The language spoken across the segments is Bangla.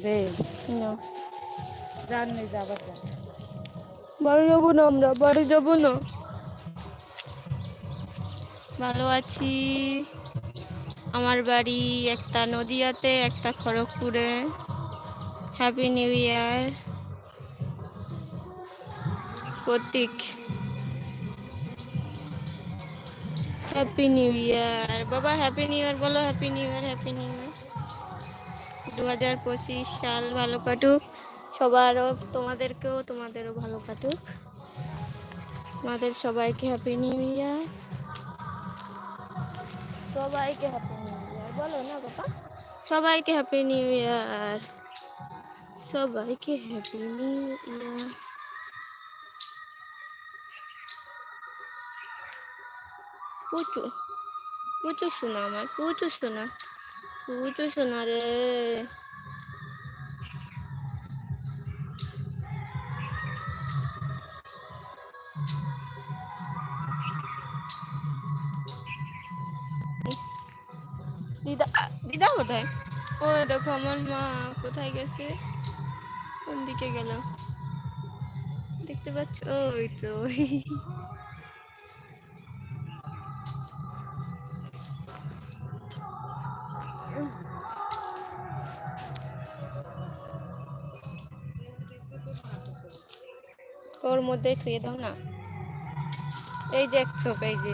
দে না জানি যাবার বাড়ি যাবো না, আমরা বাড়ি যাবো না। ভালো আছি। আমার বাড়ি একটা নদিয়াতে, একটা খড়গপুরে। হ্যাপি নিউ ইয়ার প্রতীক। হ্যাপি নিউ ইয়ার বাবা, হ্যাপি নিউ ইয়ার বলো। Happy new year, happy new year. 2025 সাল ভালো কাটুক সবারও, তোমাদেরও ভালো কাটুক। তোমাদের সবাইকে হ্যাপি নিউ ইয়ার, সবাইকে হ্যাপি নিউ ইয়ার বলো না বাবা। সবাইকে হ্যাপি নিউ ইয়ার, সবাইকে হ্যাপি নিউ ইয়ার। পুচু পুচু শোনা, আমার পুচু শোনা, পুচু শোনা রে। দিদা, দিদা কোথায়? ও দেখো আমার মা কোথায় গেছে, কোন দিকে গেল দেখতে পাচ্ছ? ওই তো ওর মধ্যেই থুয়ে দাও না। এই যে এক চোপ, এই যে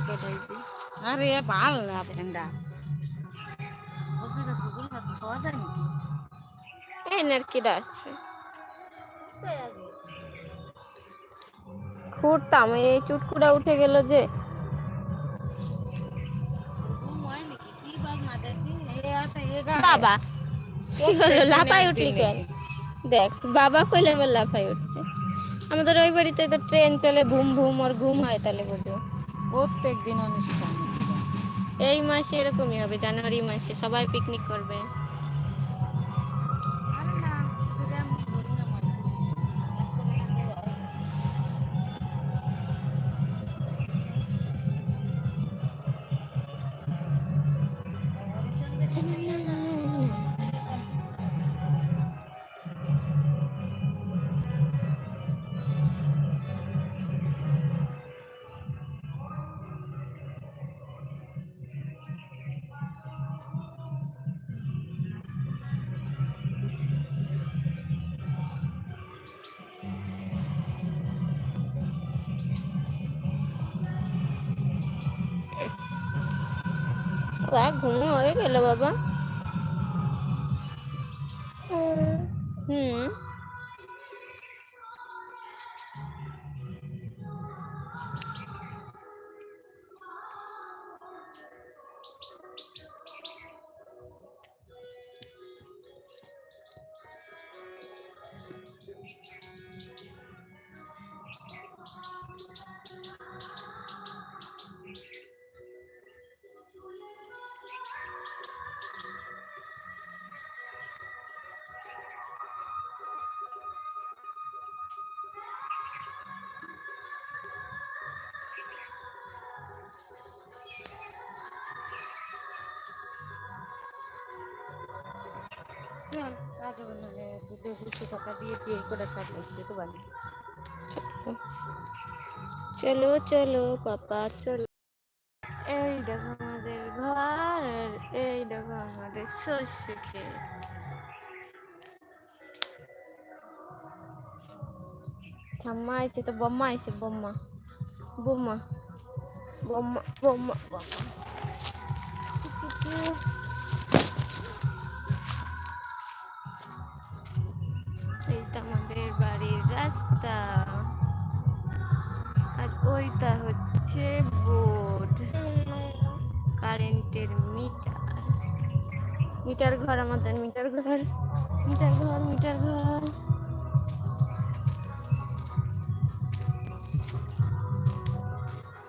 কটা, এই যে। আরে ভাল না ভেন্ডা খাওয়া যায় নাকি? এই নারকিটা আসছে, খুঁড়তাম, এই চুটকুটা উঠে গেল যে। বাবা কি হলো, লাফাই উঠলি কেন? দেখ বাবা কইলে আবার লাফাই উঠছে। আমাদের ওই বাড়িতে তো ট্রেন চলে, ভুম ভুম, ওর ঘুম হয় তাহলে বুঝো। প্রত্যেক দিন অনুষ্ঠান। এই মাসে এরকমই হবে, জানুয়ারি মাসে সবাই পিকনিক করবে। ঘুম হয়ে গেল বাবা। হুম চলো চলো পাপা চলো। এই দেখো আমাদের ঘর, আর এই দেখো আমাদের সর্ষে ক্ষেত। ঠাম্মা আইছে তো, বম্মা আইছে, বম্মা বম্মা বম্মা বম্মা বম্মা। এইটা আমাদের বাড়ির রাস্তা, আর ওইটা হচ্ছে বোর্ড, কারেন্টের মিটার। মিটার ঘর আমাদের, মিটার ঘর, মিটার ঘর, মিটার ঘর।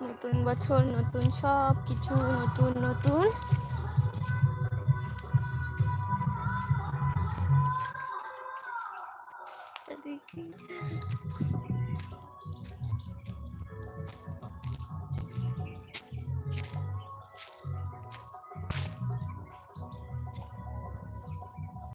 নতুন বছর, নতুন সব কিছু, নতুন নতুন। দেখি